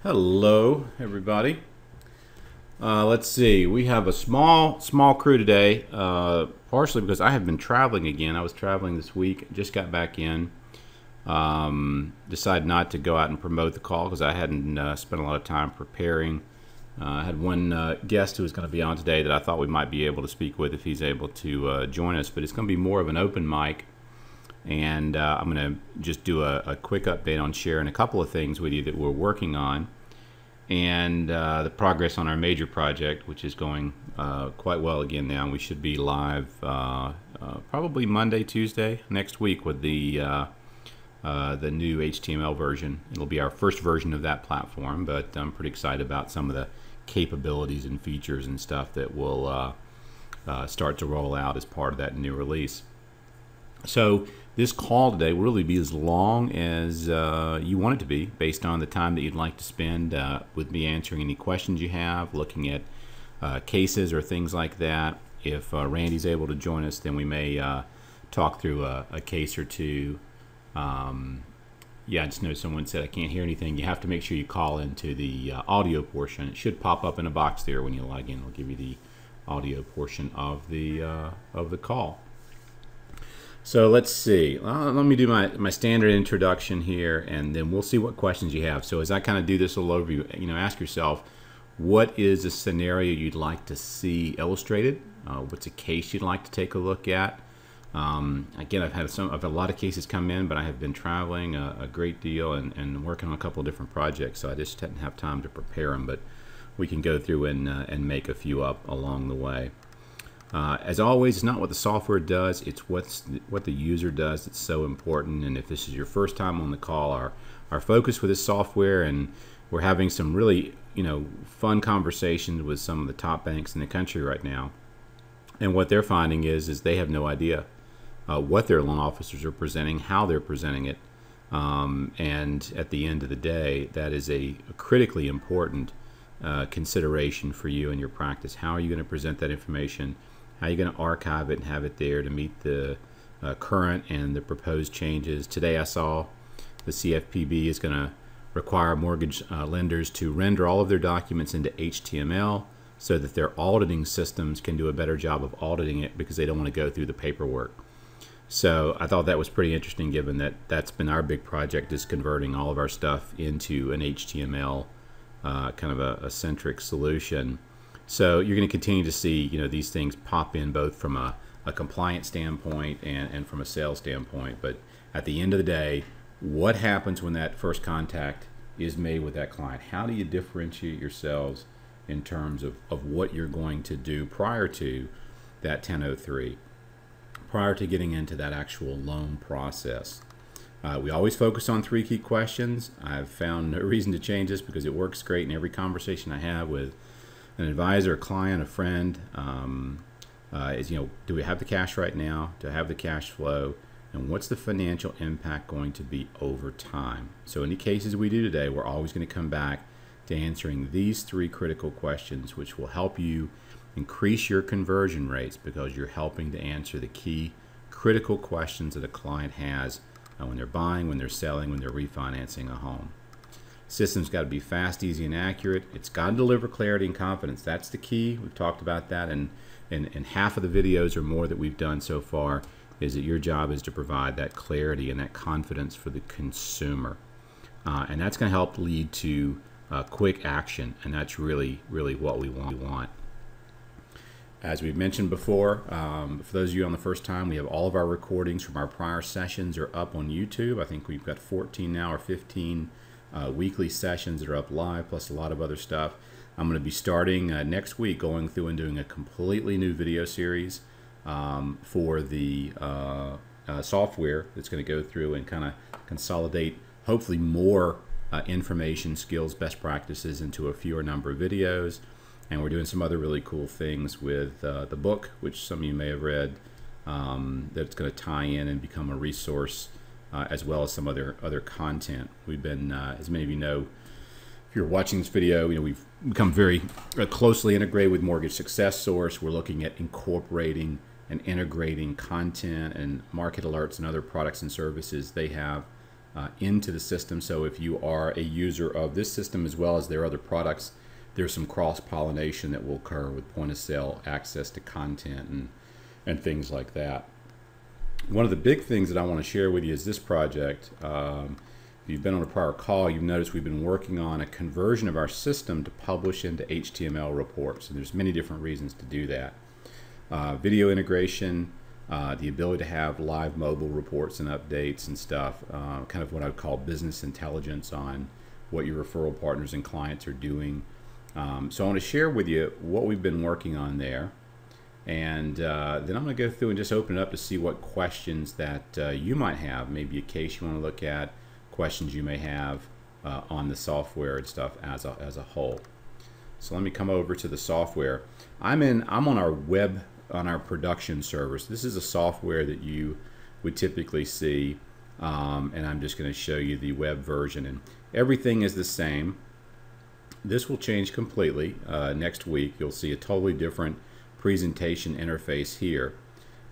Hello, everybody. Let's see. We have a small crew today, partially because I have been traveling again. I was traveling this week, just got back in. Decided not to go out and promote the call because I hadn't spent a lot of time preparing. I had one guest who was going to be on today that I thought we might be able to speak with if he's able to join us, but it's going to be more of an open mic. And I'm going to just do a quick update on sharing a couple of things with you that we're working on, and the progress on our major project, which is going quite well again now. We should be live probably Monday, Tuesday next week with the new HTML version. It'll be our first version of that platform, but I'm pretty excited about some of the capabilities and features and stuff that will start to roll out as part of that new release. So this call today will really be as long as you want it to be, based on the time that you'd like to spend with me answering any questions you have, looking at cases or things like that. If Randy's able to join us, then we may talk through a case or two. Yeah, I just know someone said I can't hear anything. You have to make sure you call into the audio portion. It should pop up in a box there when you log in. It'll give you the audio portion of the call. So let's see. Let me do my standard introduction here, and then we'll see what questions you have. So as I kind of do this little overview, ask yourself, what is a scenario you'd like to see illustrated? What's a case you'd like to take a look at? Again, I've had a lot of cases come in, but I have been traveling a great deal and working on a couple of different projects, so I just didn't have time to prepare them. But we can go through and make a few up along the way. As always, it's not what the software does, it's what the user does that's so important. And if this is your first time on the call, our focus with this software, and we're having some really fun conversations with some of the top banks in the country right now, and what they're finding is they have no idea what their loan officers are presenting, how they're presenting it, and at the end of the day, that is a critically important consideration for you and your practice. How are you going to present that information? How are you going to archive it and have it there to meet the current and the proposed changes? Today I saw the CFPB is going to require mortgage lenders to render all of their documents into HTML so that their auditing systems can do a better job of auditing it, because they don't want to go through the paperwork. So I thought that was pretty interesting, given that that's been our big project, is converting all of our stuff into an HTML kind of a centric solution. So you're going to continue to see these things pop in, both from a compliance standpoint and from a sales standpoint. But at the end of the day, what happens when that first contact is made with that client? How do you differentiate yourselves in terms of what you're going to do prior to that 1003, prior to getting into that actual loan process? We always focus on 3 key questions. I've found no reason to change this because it works great in every conversation I have with an advisor, a client, a friend. Do we have the cash right now? Do I have the cash flow? And what's the financial impact going to be over time? So any cases we do today, we're always going to come back to answering these 3 critical questions, which will help you increase your conversion rates, because you're helping to answer the key critical questions that a client has when they're buying, when they're selling, when they're refinancing a home. System's got to be fast, easy, and accurate. It's got to deliver clarity and confidence. That's the key. We've talked about that, and half of the videos or more that we've done so far is that your job is to provide that clarity and that confidence for the consumer. And that's going to help lead to quick action, and that's really what we want. As we've mentioned before, for those of you on the first time, we have all of our recordings from our prior sessions are up on YouTube. I think we've got 14 now, or 15 weekly sessions that are up live, plus a lot of other stuff. I'm going to be starting next week, going through and doing a completely new video series for the software that's going to go through and kind of consolidate hopefully more information, skills, best practices into a fewer number of videos. And we're doing some other really cool things with the book, which some of you may have read, that's going to tie in and become a resource, as well as some other content. We've been, as many of you know, if you're watching this video, we've become very closely integrated with Mortgage Success Source. We're looking at incorporating and integrating content and market alerts and other products and services they have into the system. So if you are a user of this system as well as their other products, there's some cross-pollination that will occur with point-of-sale access to content and things like that. One of the big things that I want to share with you is this project. If you've been on a prior call, you've noticed we've been working on a conversion of our system to publish into HTML reports, and there's many different reasons to do that. Video integration, the ability to have live mobile reports and updates and stuff, kind of what I would call business intelligence on what your referral partners and clients are doing. So I want to share with you what we've been working on there, and then I'm going to go through and just open it up to see what questions that you might have, maybe a case you want to look at, questions you may have on the software and stuff as a whole. So let me come over to the software. I'm on our web, on our production servers. This is a software that you would typically see, and I'm just going to show you the web version, and everything is the same. This will change completely next week. You'll see a totally different presentation interface here.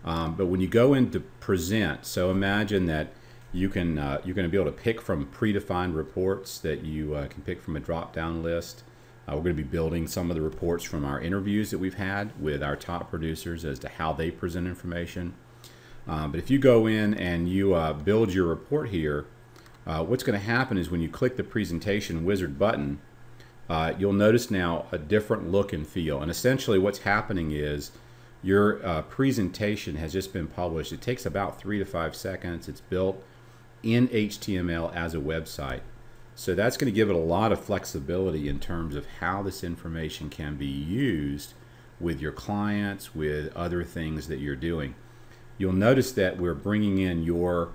But when you go into present, so imagine that you're going to be able to pick from predefined reports that you can pick from a drop-down list. We're going to be building some of the reports from our interviews that we've had with our top producers as to how they present information. But if you go in and you build your report here, what's going to happen is when you click the presentation wizard button, you'll notice now a different look and feel. And essentially what's happening is your presentation has just been published. It takes about 3 to 5 seconds. It's built in HTML as a website. So that's going to give it a lot of flexibility in terms of how this information can be used with your clients, with other things that you're doing. You'll notice that we're bringing in your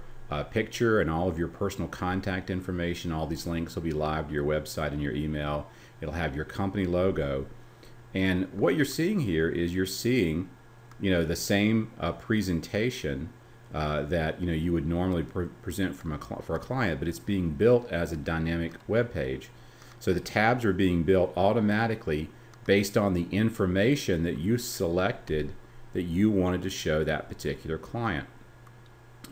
picture and all of your personal contact information. All these links will be live to your website and your email. It'll have your company logo. And what you're seeing here is you're seeing, the same presentation that you would normally present for a client, but it's being built as a dynamic web page. So the tabs are being built automatically based on the information that you selected that you wanted to show that particular client.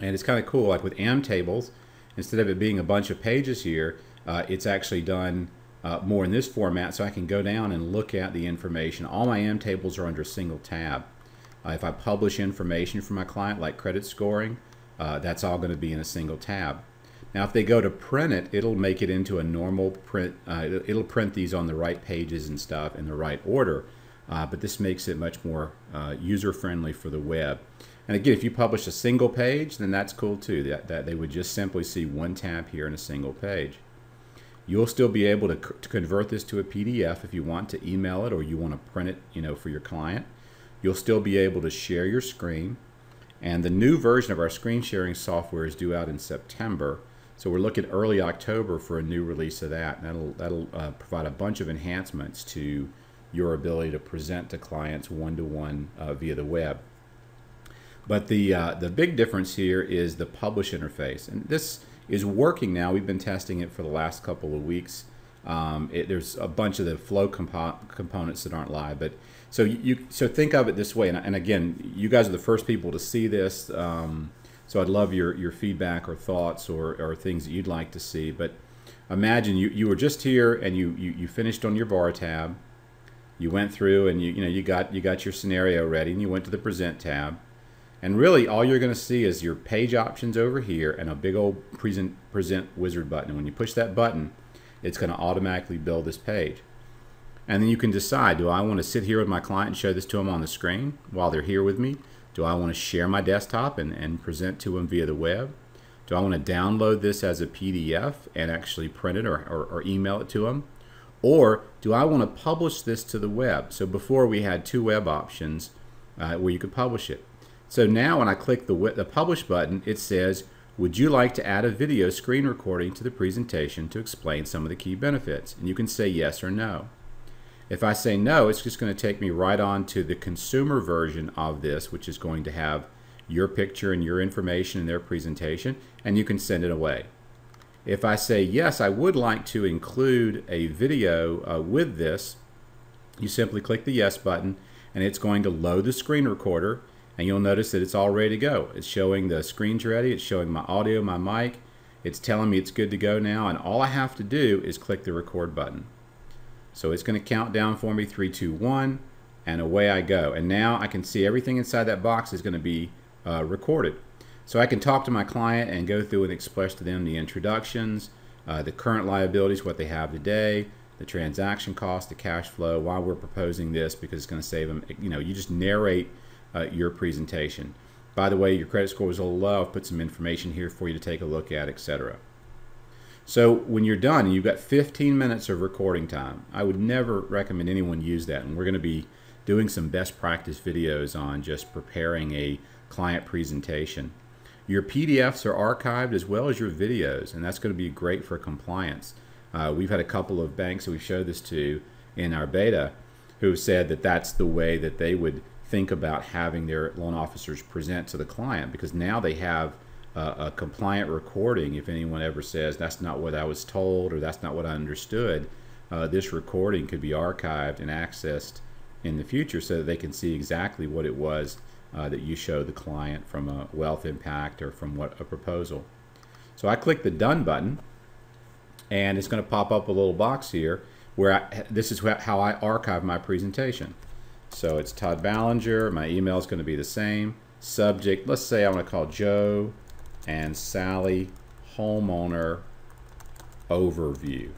And it's kind of cool, like with Tables, instead of it being a bunch of pages here, it's actually done more in this format, so I can go down and look at the information. All my Tables are under a single tab. If I publish information for my client, like credit scoring, that's all going to be in a single tab. Now, if they go to print it, it'll make it into a normal print. It'll print these on the right pages and stuff in the right order, but this makes it much more user-friendly for the web. And again, if you publish a single page, then that's cool too. That they would just simply see one tab here in a single page. You'll still be able to convert this to a PDF if you want to email it or you want to print it, for your client. You'll still be able to share your screen, and the new version of our screen sharing software is due out in September, so we're looking early October for a new release of that. And that'll provide a bunch of enhancements to your ability to present to clients one-to-one via the web. But the big difference here is the publish interface, and this is working now. We've been testing it for the last couple of weeks. There's a bunch of the flow components that aren't live, but so think of it this way, and again, you guys are the first people to see this, so I'd love your feedback or thoughts or things that you'd like to see. But imagine you were just here and you finished on your bar tab, you went through and you got your scenario ready, and you went to the present tab, and really all you're going to see is your page options over here and a big old present wizard button. And when you push that button, it's going to automatically build this page. And then you can decide, do I want to sit here with my client and show this to them on the screen while they're here with me? Do I want to share my desktop and present to them via the web? Do I want to download this as a PDF and actually print it or email it to them? Or do I want to publish this to the web? So before we had 2 web options where you could publish it. So now when I click the publish button, it says, would you like to add a video screen recording to the presentation to explain some of the key benefits? And you can say yes or no. If I say no, it's just going to take me right on to the consumer version of this, which is going to have your picture and your information in their presentation, and you can send it away. If I say yes, I would like to include a video with this, you simply click the yes button, and it's going to load the screen recorder, and you'll notice that it's all ready to go. It's showing the screens ready, it's showing my audio, my mic, It's telling me it's good to go now, and all I have to do is click the record button. So it's going to count down for me, 3, 2, 1, and away I go. And now I can see everything inside that box is going to be recorded. So I can talk to my client and go through and express to them the introductions, the current liabilities, what they have today, the transaction cost, the cash flow, why we're proposing this, because it's going to save them. You know, you just narrate your presentation. By the way, your credit score was a little low. I've put some information here for you to take a look at, etc. So when you're done, you've got 15 minutes of recording time. I would never recommend anyone use that, and we're going to be doing some best practice videos on just preparing a client presentation. Your PDFs are archived as well as your videos, and that's going to be great for compliance. We've had a couple of banks that we showed this to in our beta who have said that that's the way that they would think about having their loan officers present to the client, because now they have a compliant recording. If anyone ever says that's not what I was told or that's not what I understood, this recording could be archived and accessed in the future so that they can see exactly what it was that you showed the client from a wealth impact or from what a proposal. So I click the done button, and it's going to pop up a little box here where this is how I archive my presentation. So it's Todd Ballinger. My email is going to be the same. Subject, let's say I want to call Joe and Sally homeowner overview.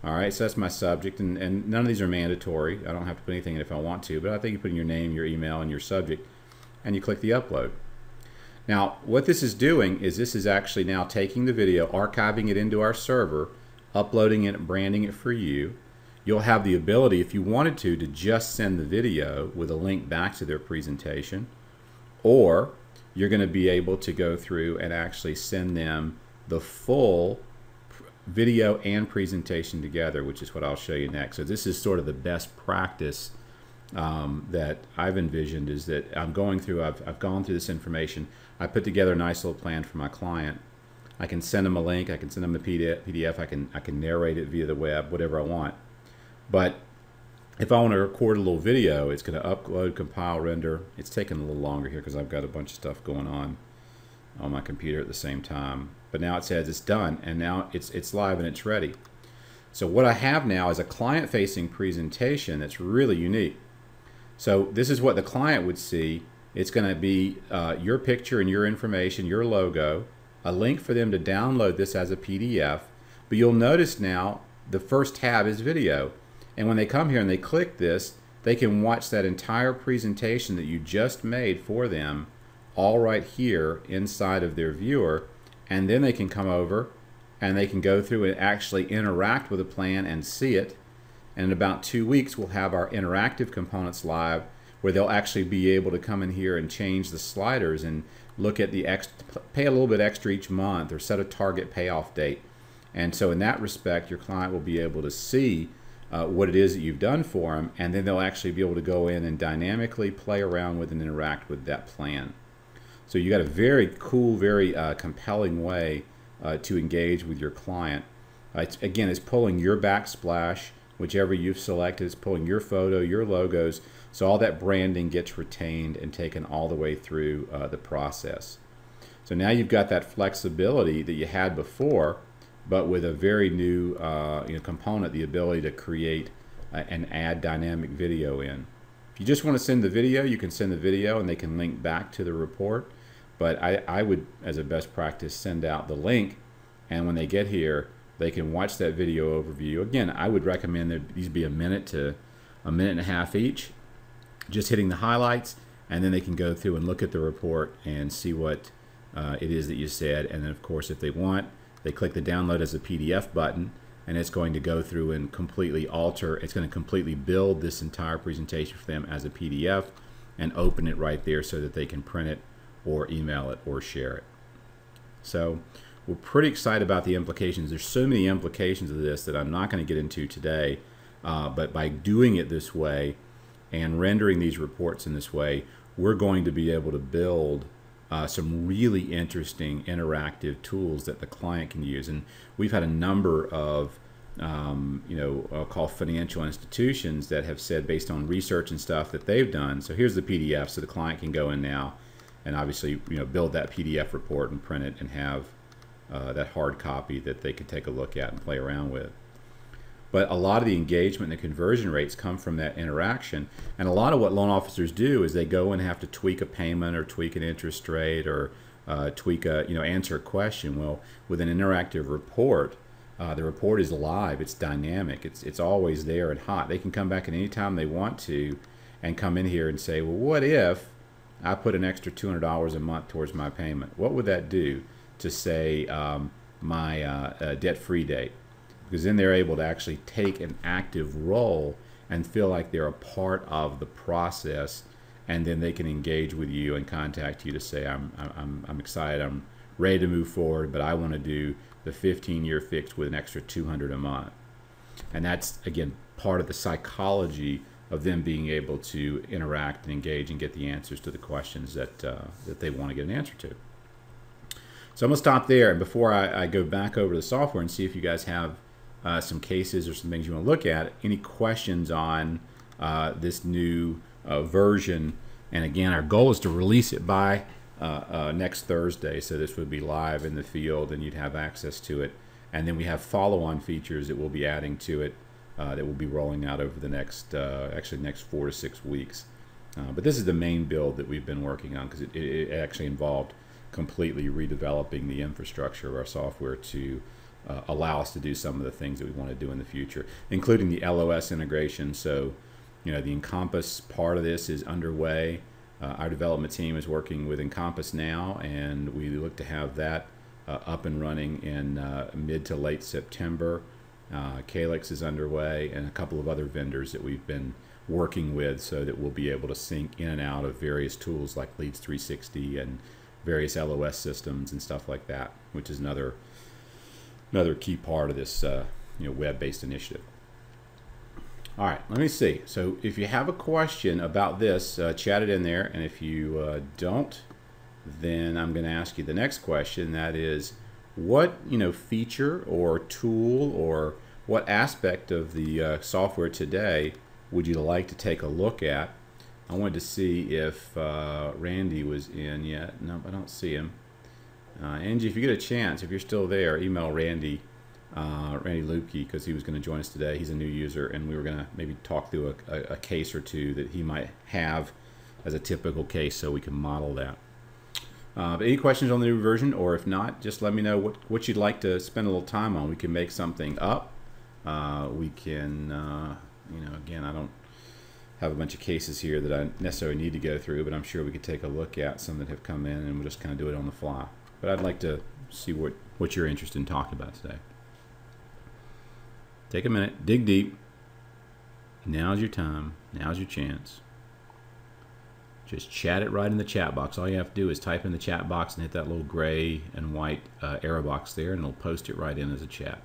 All right, so that's my subject, and none of these are mandatory. I don't have to put anything in if I want to, but I think you put in your name, your email, and your subject, and you click the upload. Now, what this is doing is this is actually now taking the video, archiving it into our server, uploading it, branding it for you. You'll have the ability, if you wanted to just send the video with a link back to their presentation, or you're going to be able to go through and actually send them the full video and presentation together, which is what I'll show you next. So this is sort of the best practice that I've envisioned, is that I'm going through, I've gone through this information. I put together a nice little plan for my client. I can send them a link, I can send them a PDF, I can narrate it via the web, whatever I want. But if I want to record a little video, it's going to upload, compile, render. It's taking a little longer here because I've got a bunch of stuff going on my computer at the same time. But now it says it's done, and now it's live and it's ready. So what I have now is a client-facing presentation that's really unique. So this is what the client would see. It's going to be your picture and your information, your logo, a link for them to download this as a PDF. But you'll notice now the first tab is video. And when they come here and they click this, they can watch that entire presentation that you just made for them all right here inside of their viewer. And then they can come over and they can go through and actually interact with the plan and see it. And in about 2 weeks, we'll have our interactive components live, where they'll actually be able to come in here and change the sliders and look at the pay a little bit extra each month or set a target payoff date. And so in that respect, your client will be able to see what it is that you've done for them, and then they'll actually be able to go in and dynamically play around with and interact with that plan. So you got a very cool, very compelling way to engage with your client. Again, it's pulling your backsplash, whichever you've selected. It's pulling your photo, your logos, so all that branding gets retained and taken all the way through the process. So now you've got that flexibility that you had before, but with a very new component, the ability to create and add dynamic video in. If you just want to send the video, you can send the video and they can link back to the report. But I would, as a best practice, send out the link, and when they get here, they can watch that video overview. Again, I would recommend that these be a minute to a minute and a half each, just hitting the highlights, and then they can go through and look at the report and see what it is that you said. And then, of course, if they want, they click the download as a PDF button, and it's going to go through and completely alter. It's going to completely build this entire presentation for them as a PDF and open it right there so that they can print it or email it or share it. So we're pretty excited about the implications. There's so many implications of this that I'm not going to get into today, but by doing it this way and rendering these reports in this way, we're going to be able to build some really interesting interactive tools that the client can use. And we've had a number of I'll call financial institutions that have said, based on research and stuff that they've done, so here's the PDF, so the client can go in now and obviously build that PDF report and print it and have that hard copy that they can take a look at and play around with. But a lot of the engagement and the conversion rates come from that interaction. And a lot of what loan officers do is they go and have to tweak a payment or tweak an interest rate or tweak a, answer a question. Well, with an interactive report, the report is live, it's dynamic, it's always there and hot. They can come back at any time they want to and come in here and say, well, what if I put an extra $200 a month towards my payment? What would that do to, say, my debt-free date? Because then they're able to actually take an active role and feel like they're a part of the process, and then they can engage with you and contact you to say, I'm excited, I'm ready to move forward, but I want to do the 15-year fix with an extra $200 a month. And that's, again, part of the psychology of them being able to interact and engage and get the answers to the questions that they want to get an answer to. So I'm going to stop there, and before I go back over to the software and see if you guys have some cases or some things you want to look at, any questions on this new version. And again, our goal is to release it by next Thursday, so this would be live in the field and you'd have access to it. And then we have follow-on features that we'll be adding to it that will be rolling out over the next next 4 to 6 weeks. But this is the main build that we've been working on, because it actually involved completely redeveloping the infrastructure of our software to allow us to do some of the things that we want to do in the future, including the LOS integration. So, the Encompass part of this is underway. Our development team is working with Encompass now, and we look to have that up and running in mid to late September. Calyx is underway, and a couple of other vendors that we've been working with, so that we'll be able to sync in and out of various tools like Leads 360 and various LOS systems and stuff like that, which is another key part of this web-based initiative. All right, let me see. So if you have a question about this, chat it in there, and if you don't, then I'm going to ask you the next question. That is, what feature or tool or what aspect of the software today would you like to take a look at? I wanted to see if Randy was in yet. Nope, I don't see him. Angie, if you get a chance, if you're still there, email Randy Lupke, because he was going to join us today. He's a new user, and we were going to maybe talk through a case or two that he might have as a typical case, so we can model that. But any questions on the new version, or if not, just let me know what you'd like to spend a little time on. We can make something up. We can, again, I don't have a bunch of cases here that I necessarily need to go through, but I'm sure we could take a look at some that have come in, and we'll just kind of do it on the fly. But I'd like to see what you're interested in talking about today. Take a minute, dig deep. Now's your time. Now's your chance. Just chat it right in the chat box. All you have to do is type in the chat box and hit that little gray and white arrow box there, and it'll post it right in as a chat.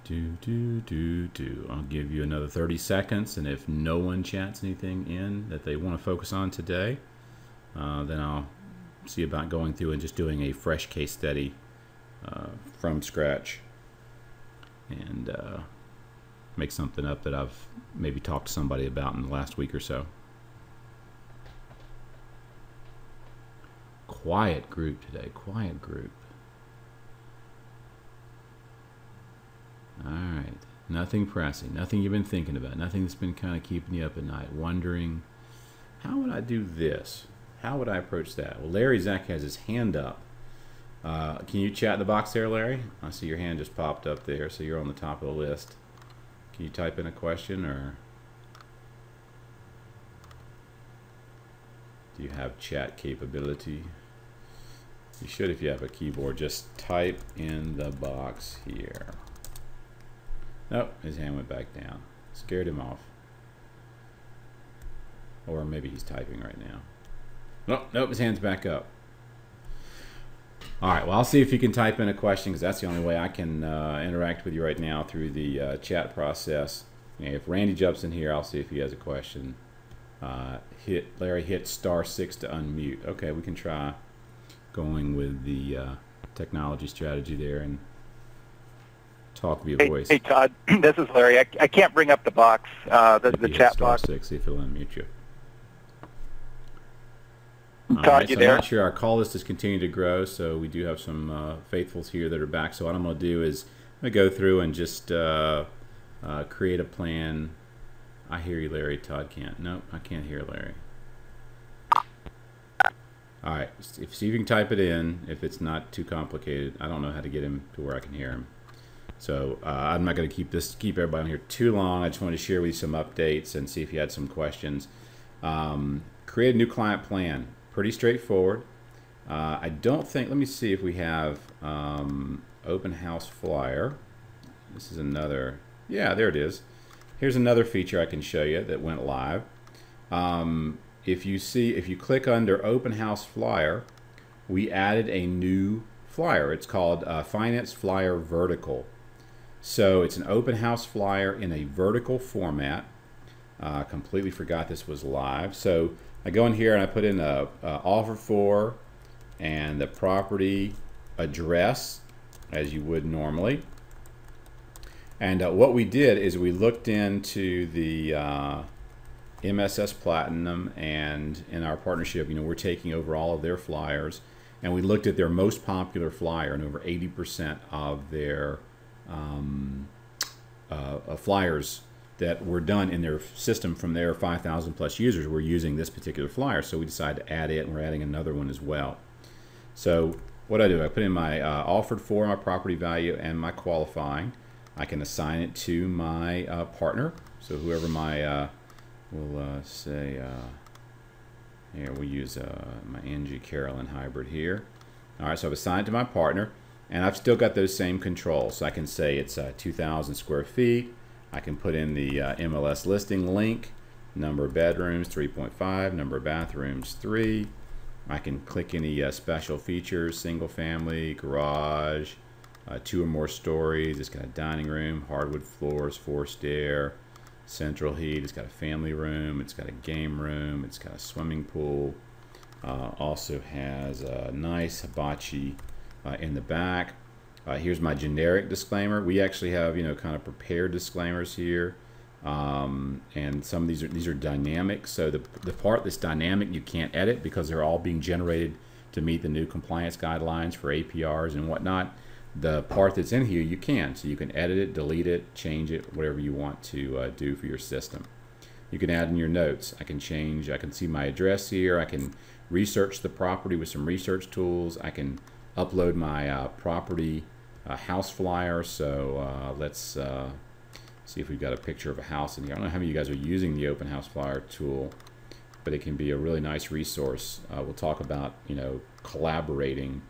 I'll give you another 30 seconds, and if no one chats anything in that they want to focus on today, then I'll see about going through and just doing a fresh case study from scratch, and make something up that I've maybe talked to somebody about in the last week or so. Quiet group today, quiet group. All right, nothing pressing, nothing you've been thinking about, nothing that's been kind of keeping you up at night, wondering, how would I do this? How would I approach that? Well, Larry Zach has his hand up. Can you chat in the box there, Larry? I see your hand just popped up there, so you're on the top of the list. Can you type in a question, or do you have chat capability? You should if you have a keyboard. Just type in the box here. Nope, his hand went back down. Scared him off. Or maybe he's typing right now. Nope, his hand's back up. All right, well, I'll see if you can type in a question, because that's the only way I can interact with you right now through the chat process. And if Randy jumps in here, I'll see if he has a question. Larry, hit *6 to unmute. Okay, we can try going with the technology strategy there and talk via voice. Hey, Todd, this is Larry. I can't bring up the box, the chat box. *6, see if it'll unmute you. All Todd, right, you so there? I'm not sure. Our call list is continuing to grow, so we do have some faithfuls here that are back. So what I'm going to do is I'm going to go through and just create a plan. I hear you, Larry. Todd can't. Nope, I can't hear Larry. All right, see if you can type it in if it's not too complicated. I don't know how to get him to where I can hear him. So I'm not going to keep everybody on here too long. I just wanted to share with you some updates and see if you had some questions. Create a new client plan. Pretty straightforward. I don't think, let me see if we have open house flyer. This is another, yeah, there it is. Here's another feature I can show you that went live. If you click under open house flyer, we added a new flyer. It's called Finance Flyer Vertical. So it's an open house flyer in a vertical format. Completely forgot this was live. So I go in here and I put in a offer for and the property address as you would normally. And what we did is we looked into the MSS Platinum, and in our partnership, we're taking over all of their flyers, and we looked at their most popular flyer, and over 80% of their flyers that were done in their system from their 5,000 plus users were using this particular flyer. So we decided to add it, and we're adding another one as well. So what I do, I put in my offered for, my property value, and my qualifying. I can assign it to my partner. So whoever my, we'll say, here we'll use my Angie Carolyn hybrid here. All right, so I've assigned it to my partner, and I've still got those same controls. So I can say it's 2,000 square feet. I can put in the MLS listing link, number of bedrooms 3.5, number of bathrooms 3. I can click any special features, single family, garage, 2 or more stories. It's got a dining room, hardwood floors, forced air, central heat. It's got a family room. It's got a game room. It's got a swimming pool. Also has a nice hibachi in the back. Here's my generic disclaimer. We actually have, kind of prepared disclaimers here. And some of these are dynamic. So the part that's dynamic you can't edit because they're all being generated to meet the new compliance guidelines for APRs and whatnot. The part that's in here you can. So you can edit it, delete it, change it, whatever you want to do for your system. You can add in your notes. I can see my address here. I can research the property with some research tools. I can upload my property house flyer. So let's see if we've got a picture of a house in here. I don't know how many of you guys are using the open house flyer tool, but it can be a really nice resource. We'll talk about collaborating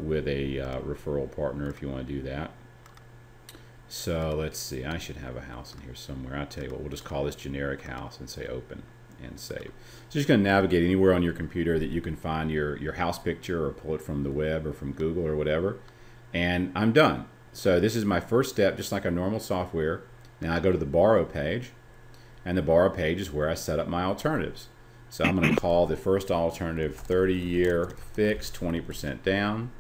with a referral partner if you want to do that. So let's see, I should have a house in here somewhere. I'll tell you what, we'll just call this generic house and say open and save. So just going to navigate anywhere on your computer that you can find your house picture or pull it from the web or from Google or whatever. And I'm done. So this is my first step, just like a normal software. Now I go to the borrow page, and the borrow page is where I set up my alternatives. So I'm going to call the first alternative 30-year fixed, 20% down.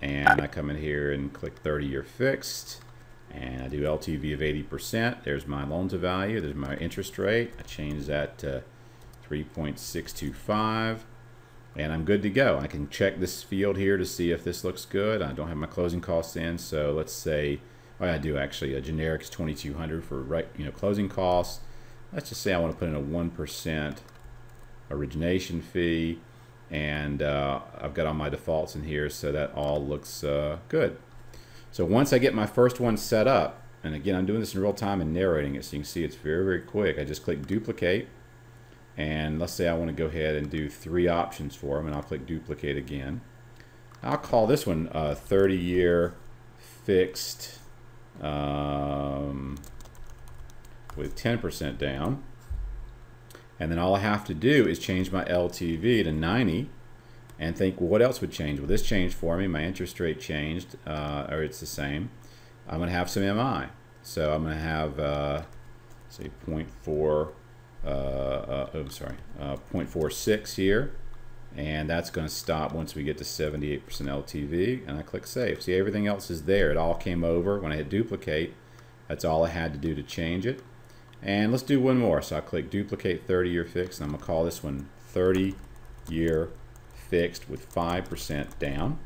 And I come in here and click 30-year fixed. And I do LTV of 80%. There's my loan to value. There's my interest rate. I change that to 3.625. And I'm good to go. I can check this field here to see if this looks good. I don't have my closing costs in. So let's say, oh, I do actually. A generic is 2,200 for closing costs. Let's just say I want to put in a 1% origination fee, and I've got all my defaults in here, so that all looks good. So once I get my first one set up, and again I'm doing this in real time and narrating it so you can see it's very quick. I just click duplicate, and let's say I want to go ahead and do 3 options for them, and I'll click duplicate again. I'll call this one 30-year fixed with 10% down. And then all I have to do is change my LTV to 90 and think, well, what else would change? Well, this changed for me. My interest rate changed, or it's the same. I'm going to have some MI. So I'm going to have, say, 0.46 here. And that's going to stop once we get to 78% LTV. And I click Save. See, everything else is there. It all came over. When I hit Duplicate, that's all I had to do to change it. And let's do one more. So I'll click Duplicate 30-year fixed, and I'm going to call this one 30 year fixed with 5% down.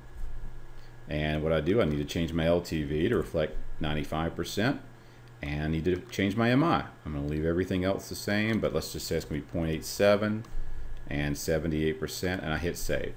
And what I do, I need to change my LTV to reflect 95%, and I need to change my MI. I'm going to leave everything else the same, but let's just say it's going to be 0.87 and 78%, and I hit save.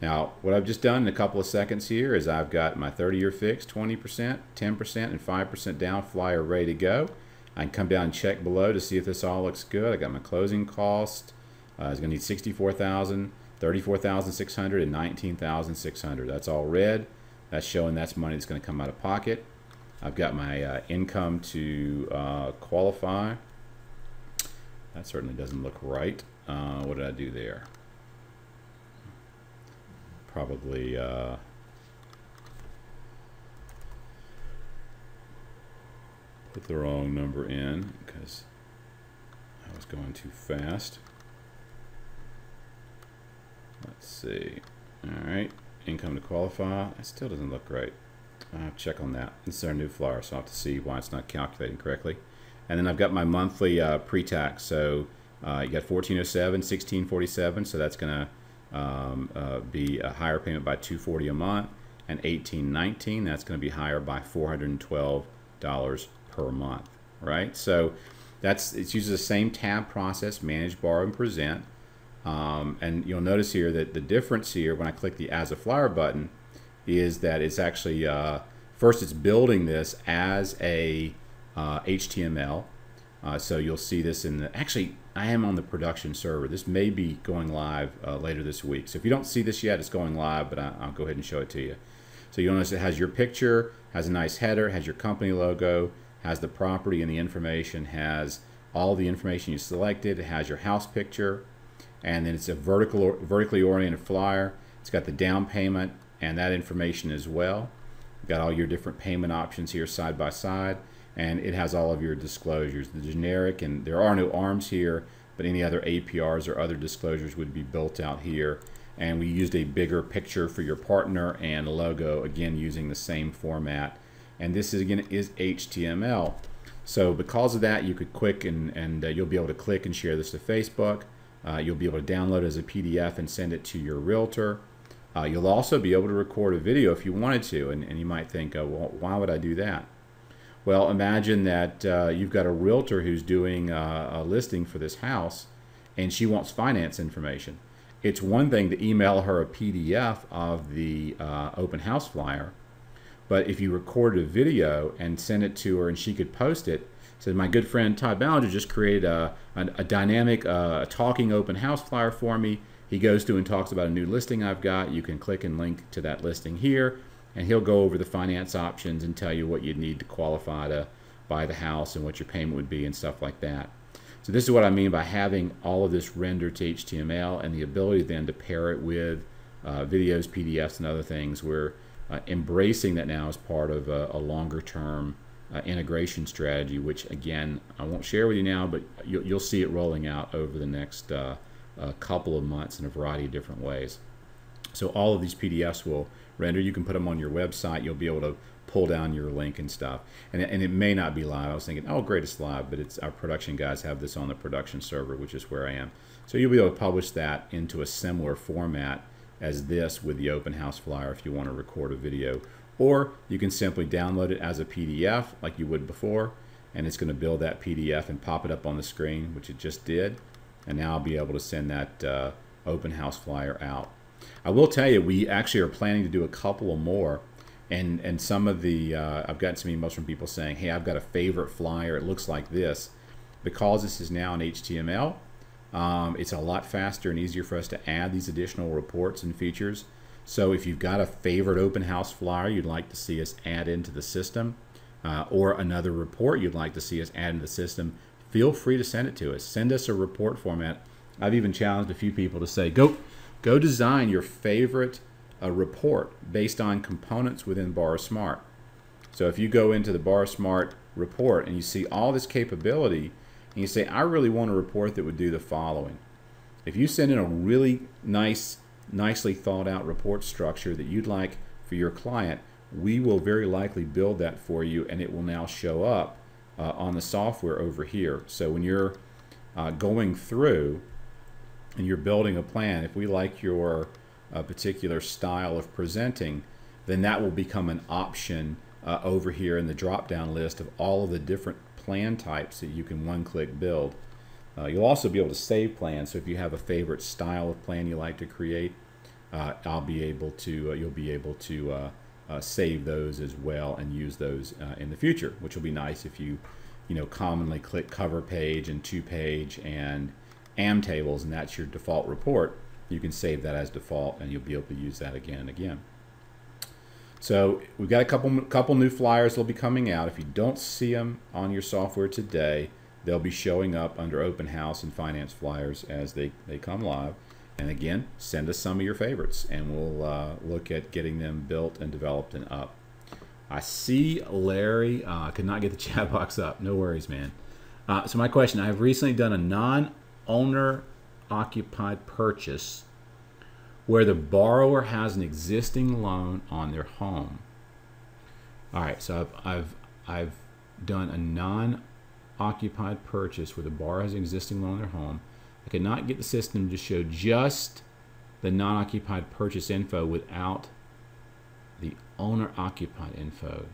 Now, what I've just done in a couple of seconds here is I've got my 30-year fixed, 20%, 10%, and 5% down flyer ready to go. I can come down and check below to see if this all looks good. I got my closing cost. It's going to need $64,000, $34,600, and $19,600. That's all red. That's showing that's money that's going to come out of pocket. I've got my income to qualify. That certainly doesn't look right. What did I do there? Probably put the wrong number in because I was going too fast. Let's see. All right, income to qualify. It still doesn't look right. I'll have to check on that. This is our new flyer, so I'll have to see why it's not calculating correctly. And then I've got my monthly pre-tax. So you got 1407, 1647. So that's going to be a higher payment by $240 a month, and 1819. That's going to be higher by $412 per month. Right. So it uses the same tab process: manage, borrow, and present. And you'll notice here that the difference here when I click the As a Flyer button is that it's actually first it's building this as a HTML. So you'll see this in the, actually I am on the production server. This may be going live later this week. So if you don't see this yet, it's going live, but I'll go ahead and show it to you. So you'll notice it has your picture, has a nice header, has your company logo, has the property and the information, has all the information you selected, it has your house picture, and then it's a vertically oriented flyer. It's got the down payment and that information as well. You've got all your different payment options here side by side, and it has all of your disclosures. The generic, and there are no ARMs here, but any other APRs or other disclosures would be built out here. And we used a bigger picture for your partner and a logo, again using the same format. And this is again is HTML. So because of that, you could click and you'll be able to click and share this to Facebook. You'll be able to download it as a PDF and send it to your realtor. You'll also be able to record a video if you wanted to, and you might think, oh, well, why would I do that? Well, imagine that you've got a realtor who's doing a listing for this house, and she wants finance information. It's one thing to email her a PDF of the open house flyer, but if you recorded a video and sent it to her and she could post it, so my good friend Todd Ballinger just created a dynamic talking open house flyer for me. He goes through and talks about a new listing I've got. You can click and link to that listing here, and he'll go over the finance options and tell you what you'd need to qualify to buy the house and what your payment would be and stuff like that. So this is what I mean by having all of this rendered to HTML and the ability then to pair it with videos, PDFs, and other things. We're embracing that now as part of a longer term integration strategy, which again I won't share with you now, but you'll see it rolling out over the next couple of months in a variety of different ways. So all of these PDFs will render. You can put them on your website. You'll be able to pull down your link and stuff. And it may not be live. I was thinking, oh great, it's live, but it's our production guys have this on the production server, which is where I am. So you'll be able to publish that into a similar format as this with the open house flyer if you want to record a video. Or you can simply download it as a PDF like you would before, and it's going to build that PDF and pop it up on the screen, which it just did. And now I'll be able to send that open house flyer out. I will tell you, we actually are planning to do a couple of more, and some of the I've gotten some emails from people saying, hey, I've got a favorite flyer, it looks like this. Because this is now in HTML, it's a lot faster and easier for us to add these additional reports and features. So if you've got a favorite open house flyer you'd like to see us add into the system, or another report you'd like to see us add into the system, feel free to send it to us. Send us a report format. I've even challenged a few people to say, go design your favorite report based on components within Borrow Smart. So if you go into the Borrow Smart report and you see all this capability, and you say, I really want a report that would do the following. If you send in a really nicely thought out report structure that you'd like for your client, we will very likely build that for you, and it will now show up on the software over here. So when you're going through and you're building a plan, if we like your particular style of presenting, then that will become an option over here in the drop-down list of all of the different plan types that you can one-click build. You'll also be able to save plans. So if you have a favorite style of plan you like to create, you'll be able to save those as well and use those in the future, which will be nice if you commonly click cover page and 2-page and AM tables, and that's your default report. You can save that as default, and you'll be able to use that again and again. So we've got a couple new flyers that'll be coming out. If you don't see them on your software today, they'll be showing up under Open House and Finance Flyers as they come live. And again, send us some of your favorites, and we'll look at getting them built and developed and up. I see Larry could not get the chat box up. No worries, man. So my question, I've recently done a non-owner occupied purchase where the borrower has an existing loan on their home. All right, so I've done a non-occupied purchase where the borrower has an existing loan on their home. I could not get the system to show just the non-occupied purchase info without the owner-occupied info.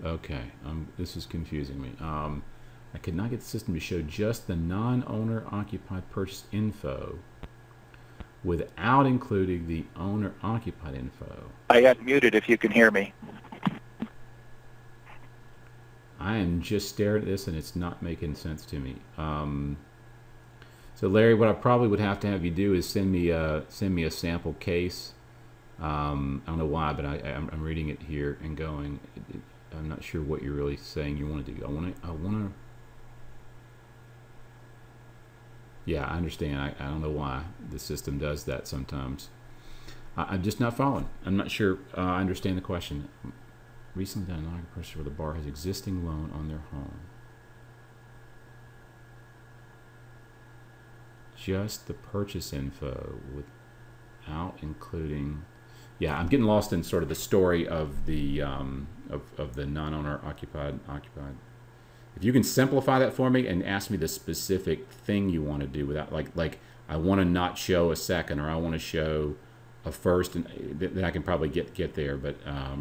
Okay, this is confusing me. I could not get the system to show just the non-owner-occupied purchase info without including the owner-occupied info. I unmuted if you can hear me. I am just staring at this and it's not making sense to me. So Larry, what I probably would have to have you do is send me a sample case. I don't know why, but I'm reading it here and going. I'm not sure what you're really saying you want to do. I want to. Yeah, I understand. I don't know why the system does that sometimes. I'm just not following. I'm not sure I understand the question. Recently done an purchase where the borrower has existing loan on their home. Just the purchase info without including. Yeah, I'm getting lost in sort of the story of the non-owner occupied. If you can simplify that for me and ask me the specific thing you want to do without, like I want to not show a second, or I want to show a first, and then I can probably get there. But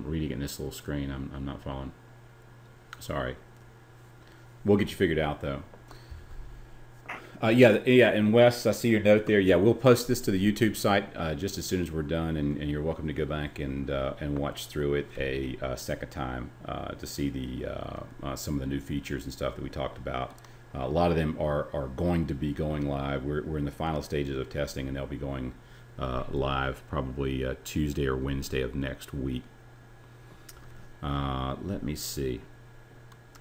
reading it in this little screen, I'm not following. Sorry. We'll get you figured out though. Yeah, and Wes, I see your note there. Yeah, we'll post this to the YouTube site just as soon as we're done, and you're welcome to go back and watch through it a second time to see the some of the new features and stuff that we talked about. A lot of them are going to be going live. We're in the final stages of testing, and they'll be going live probably Tuesday or Wednesday of next week. Let me see.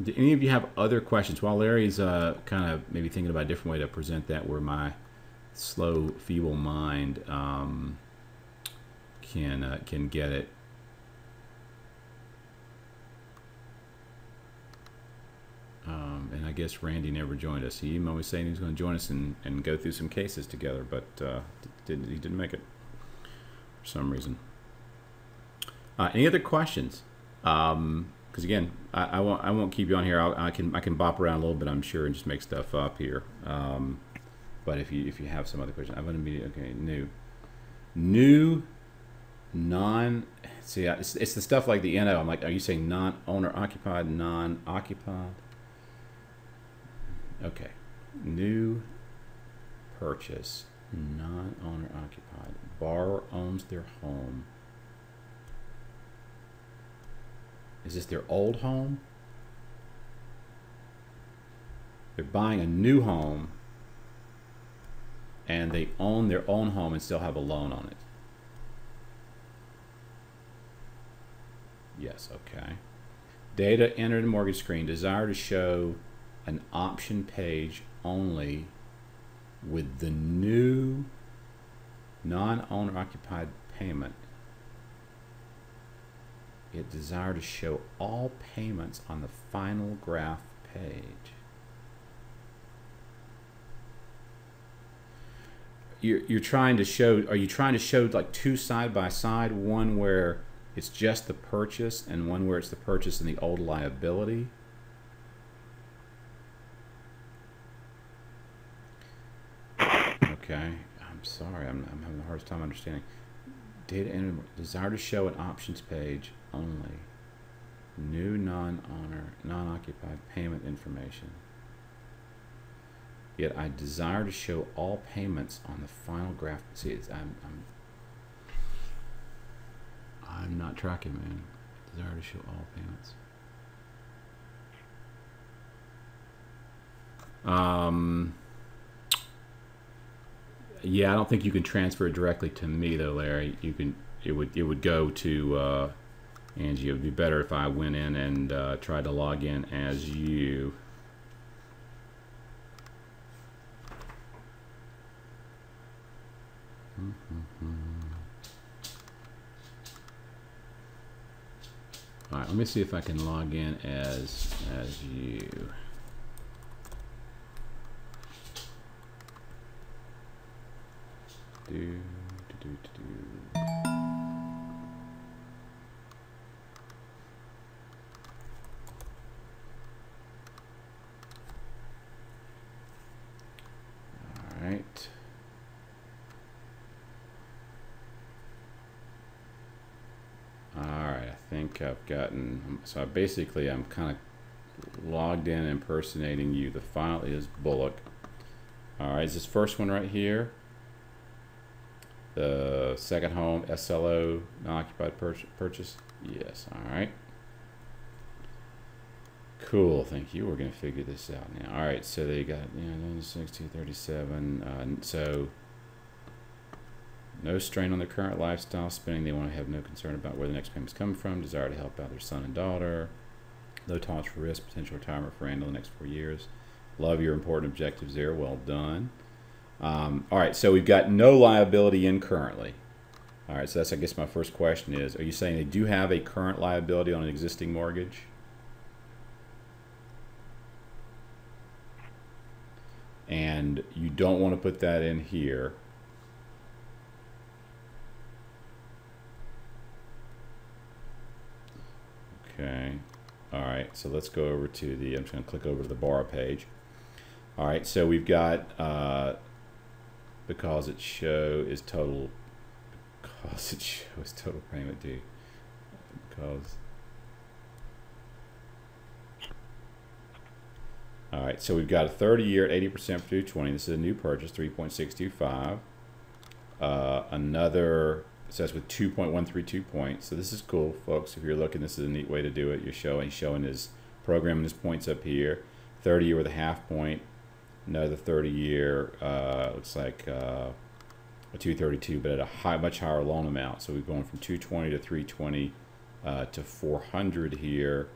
Do any of you have other questions? While Larry's kind of maybe thinking about a different way to present that, where my slow, feeble mind can get it. And I guess Randy never joined us. He emailed me saying he was going to join us and go through some cases together, but he didn't make it for some reason. Any other questions? Because again, I won't keep you on here. I can bop around a little bit, I'm sure, and just make stuff up here. But if you have some other questions, I'm going to be okay. New non. See, it's the stuff like the NO. I'm like, are you saying non-owner occupied, non-occupied? Okay, new purchase, non-owner occupied. Borrower owns their home. Is this their old home? They're buying a new home and they own their own home and still have a loan on it. Yes, okay. Data entered in mortgage screen. Desire to show an option page only with the new non-owner occupied payment. It desired to show all payments on the final graph page. You're trying to show, are you trying to show like two side by side, one where it's just the purchase and one where it's the purchase and the old liability? I'm having the hardest time understanding. Data entry, desire to show an options page only. New non-occupied payment information. Yet I desire to show all payments on the final graph. See, I'm not tracking, man. Desire to show all payments. Yeah, I don't think you can transfer it directly to me though, Larry. You can. It would go to Angie. It would be better if I went in and tried to log in as you. All right, let me see if I can log in as you. All right. I think I've gotten, so basically I'm kind of logged in impersonating you. The file is Bullock. All right, is this first one right here? The second home, SLO, non-occupied purchase? Yes, all right. Cool, thank you. We're going to figure this out now. All right, so they got, 1637. So no strain on their current lifestyle spending. They want to have no concern about where the next payment's coming from. Desire to help out their son and daughter. Low tolerance for risk. Potential retirement for Randall in the next 4 years. Love your important objectives there. Well done. All right, so we've got no liability in currently. All right, so that's, I guess, my first question is, are you saying they do have a current liability on an existing mortgage? And you don't want to put that in here. Okay. All right, so let's go over to the, I'm just going to click over to the borrow page. All right, so we've got because it shows total payment due. All right, so we've got a 30-year at 80% for 220. This is a new purchase, 3.625. Another, so that's with 2.132 points. So this is cool, folks. If you're looking, this is a neat way to do it. You're showing his programming his points up here. 30-year with a half point. Another 30-year looks like a 232, but at a much higher loan amount. So we've gone from 220 to 320 to 400 here,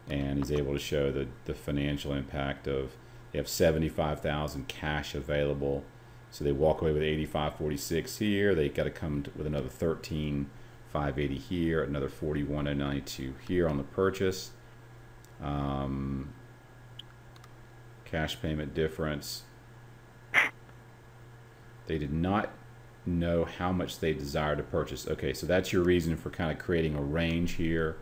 and he's able to show the financial impact of, they have 75,000 cash available. So they walk away with 85.46 here. They got to come with another 13.580 here, another 41.092 here on the purchase. Cash payment difference. They did not know how much they desire to purchase. Okay, so that's your reason for kind of creating a range here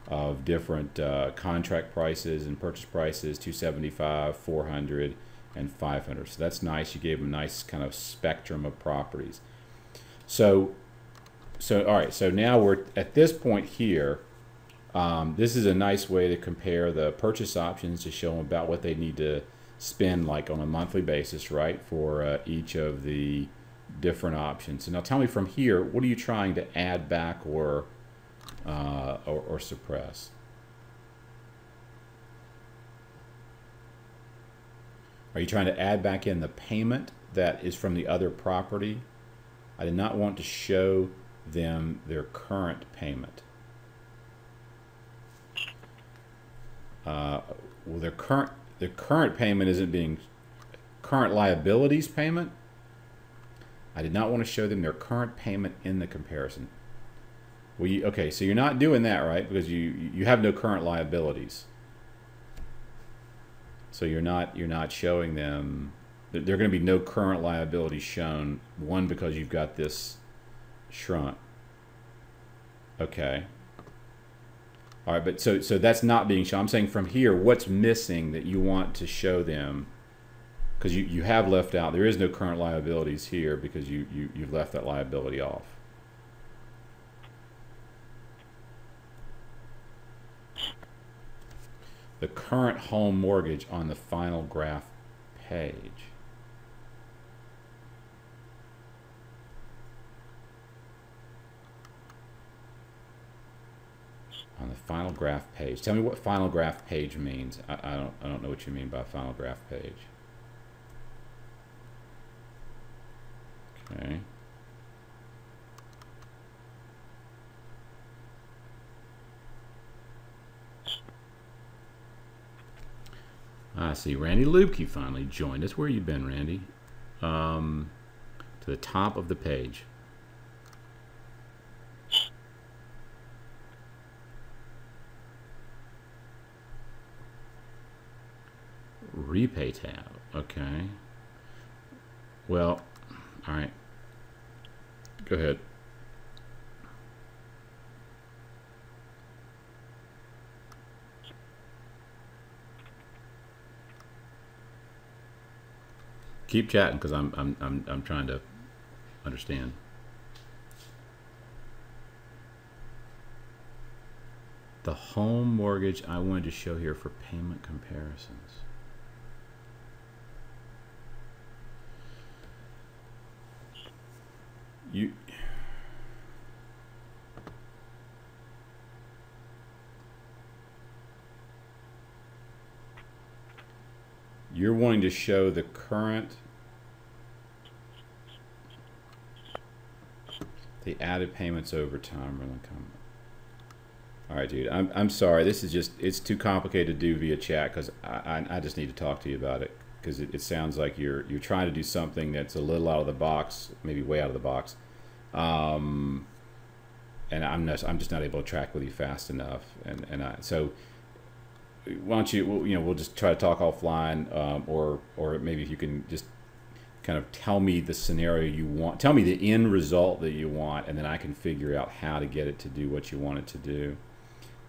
of different contract prices and purchase prices, 275, 400, and 500. So that's nice. You gave them a nice kind of spectrum of properties. So all right, so now we're at this point here. This is a nice way to compare the purchase options to show them about what they need to spend, like on a monthly basis, right, for each of the different options. So now tell me from here, what are you trying to add back or suppress? Are you trying to add back in the payment that is from the other property? I did not want to show them their current payment. Well, their current payment isn't being, current liabilities payment. I did not want to show them their current payment in the comparison. Well, okay, so you're not doing that, right? Because you have no current liabilities. So you're not showing them. There are going to be no current liabilities shown. One, because you've got this shrunk. Okay. All right, but so that's not being shown. I'm saying from here, what's missing that you want to show them because you have left out, there is no current liabilities here because you've left that liability off. The current home mortgage on the final graph page. On the final graph page. Tell me what final graph page means. I don't know what you mean by final graph page. Okay. I see Randy Lubke finally joined us. Where you been, Randy? To the top of the page. Repay tab. Okay. Well, all right. Go ahead. Keep chatting because I'm trying to understand. The home mortgage I wanted to show here for payment comparisons. You're wanting to show the current, the added payments over time. All right, dude. I'm sorry. This is just, it's too complicated to do via chat because I just need to talk to you about it because it sounds like you're trying to do something that's a little out of the box, maybe way out of the box, and I'm just not able to track with you fast enough. So why don't you, we'll just try to talk offline, or maybe if you can just kind of tell me the scenario you want, tell me the end result that you want, and then I can figure out how to get it to do what you want it to do.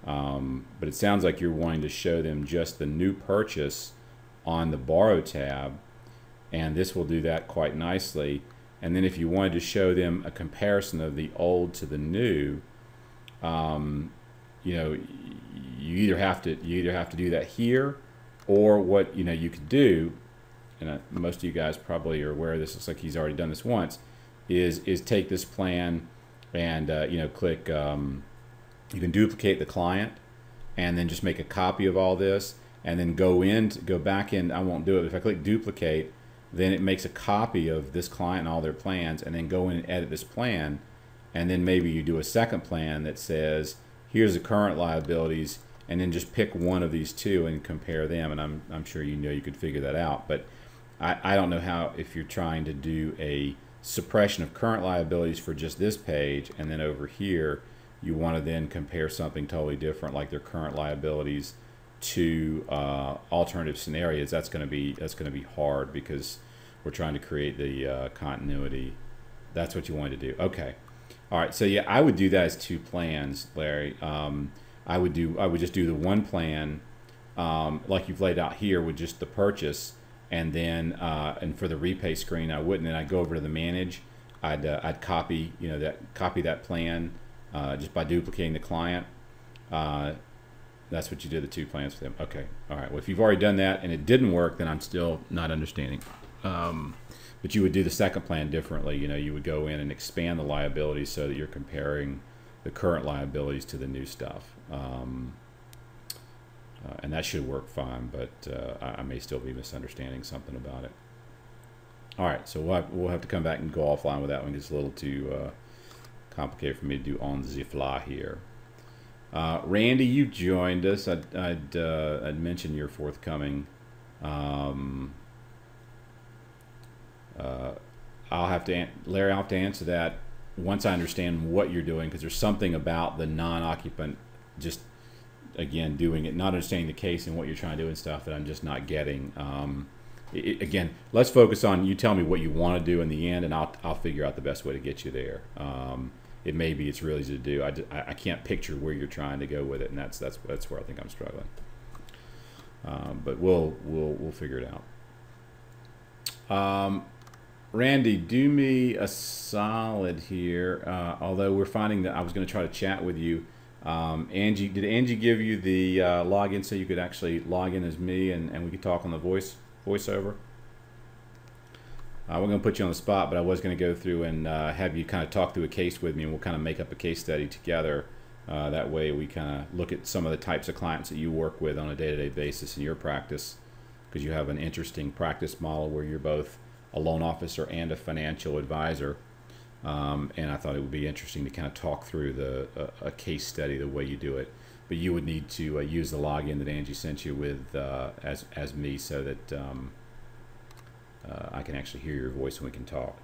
But it sounds like you're wanting to show them just the new purchase on the borrow tab, and this will do that quite nicely. And then if you wanted to show them a comparison of the old to the new, you either have to do that here, or what you could do, and most of you guys probably are aware of this. Looks like he's already done this once. Is take this plan and click. You can duplicate the client, and then just make a copy of all this, and then go back in. I won't do it. If I click duplicate, then it makes a copy of this client and all their plans, and then go in and edit this plan, and then maybe you do a second plan that says, here's the current liabilities, and then just pick one of these two and compare them. And I'm sure you could figure that out. But I don't know how, if you're trying to do a suppression of current liabilities for just this page, and then over here you want to then compare something totally different, like their current liabilities to alternative scenarios. That's going to be hard because we're trying to create the continuity. That's what you want to do. Okay. All right. So yeah, I would do that as two plans, Larry. I would just do the one plan like you've laid out here with just the purchase, and then and for the repay screen I wouldn't. Then I'd go over to the manage. I'd copy that plan just by duplicating the client. That's what you did, the two plans for them. Okay. All right. Well, if you've already done that and it didn't work, then I'm still not understanding. But you would do the second plan differently. You would go in and expand the liabilities so that you're comparing the current liabilities to the new stuff. And that should work fine, but I may still be misunderstanding something about it. All right. So we'll have to come back and go offline with that one. It's a little too complicated for me to do on the fly here. Randy, you joined us. I'd mentioned you're forthcoming. Larry, I'll have to answer that once I understand what you're doing, because there's something about the non-occupant, just again doing it, not understanding the case and what you're trying to do and stuff, that I'm just not getting. Again, let's focus on you. Tell me what you want to do in the end, and I'll figure out the best way to get you there. It may be it's really easy to do. I can't picture where you're trying to go with it, and that's where I think I'm struggling. But we'll figure it out. Randy, do me a solid here. Although we're finding that I was going to try to chat with you. Did Angie give you the login so you could actually log in as me and we could talk on the voiceover? We're going to put you on the spot, but I was going to go through and have you kind of talk through a case with me, and we'll kind of make up a case study together. That way we kind of look at some of the types of clients that you work with on a day-to-day basis in your practice, because you have an interesting practice model where you're both a loan officer and a financial advisor. And I thought it would be interesting to kind of talk through a case study the way you do it. But you would need to use the login that Angie sent you with as me, so that I can actually hear your voice and we can talk,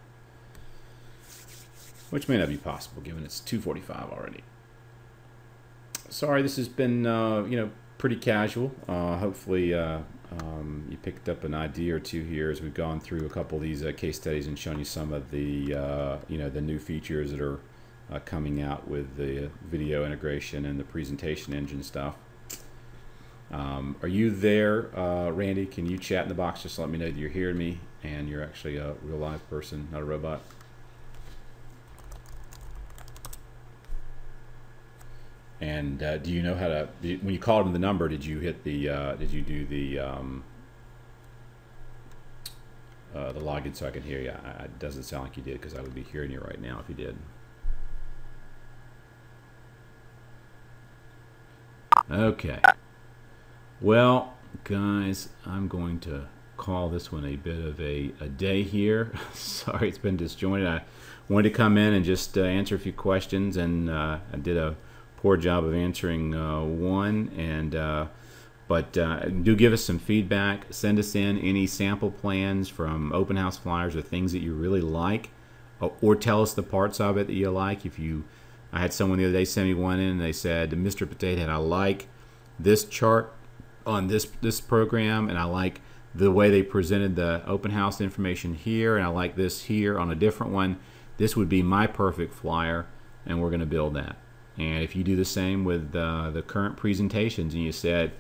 which may not be possible given it's 2:45 already. Sorry, this has been pretty casual. Hopefully you picked up an idea or two here as we've gone through a couple of these case studies and shown you some of the the new features that are coming out with the video integration and the presentation engine stuff. Are you there, Randy? Can you chat in the box just to let me know that you're hearing me and you're actually a real live person, not a robot? And do you know how to, when you called him the number, did you hit the, did you do the login so I can hear you? It doesn't sound like you did, because I would be hearing you right now if you did. Okay. Well, guys, I'm going to call this one a bit of a day here. Sorry, it's been disjointed. I wanted to come in and just answer a few questions, and I did a poor job of answering one, and but do give us some feedback. Send us in any sample plans from open house flyers or things that you really like, or tell us the parts of it that you like. I had someone the other day send me one in and they said, Mr. Potato Head, I like this chart on this program, and I like the way they presented the open house information here, and I like this here on a different one. This would be my perfect flyer, and we're going to build that. And if you do the same with the current presentations, and you said,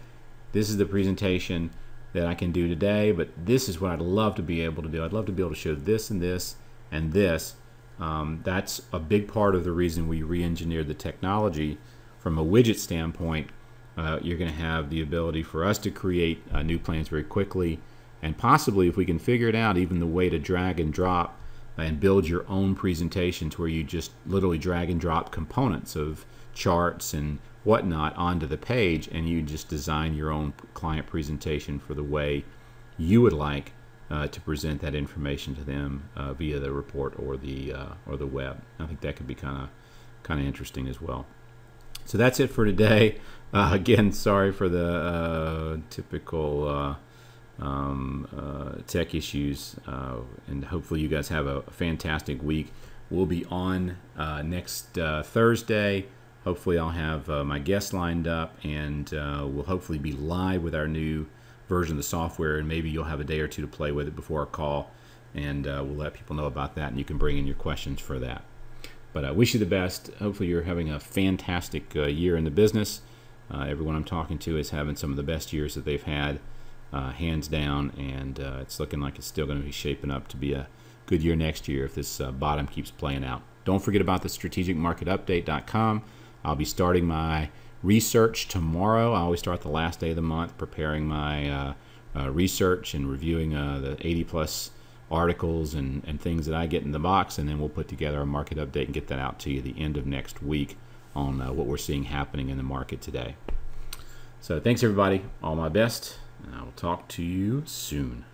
this is the presentation that I can do today, but this is what I'd love to be able to do. I'd love to be able to show this and this and this. That's a big part of the reason we re-engineered the technology. From a widget standpoint, you're going to have the ability for us to create new plans very quickly, and possibly, if we can figure it out, even the way to drag and drop and build your own presentations where you just literally drag and drop components of charts and whatnot onto the page, and you just design your own client presentation for the way you would like to present that information to them via the report or the web. I think that could be kind of interesting as well. So that's it for today. Again, sorry for the typical tech issues, and hopefully you guys have a fantastic week. We'll be on next Thursday. Hopefully I'll have my guests lined up, and we'll hopefully be live with our new version of the software, and maybe you'll have a day or two to play with it before our call, and we'll let people know about that, and you can bring in your questions for that. But I wish you the best. Hopefully you're having a fantastic year in the business. Everyone I'm talking to is having some of the best years that they've had, hands down, and it's looking like it's still going to be shaping up to be a good year next year if this bottom keeps playing out. Don't forget about the strategicmarketupdate.com. I'll be starting my research tomorrow. I always start the last day of the month preparing my research and reviewing the 80+ articles and things that I get in the box, and then we'll put together a market update and get that out to you the end of next week on what we're seeing happening in the market today. So thanks everybody, all my best, and I will talk to you soon.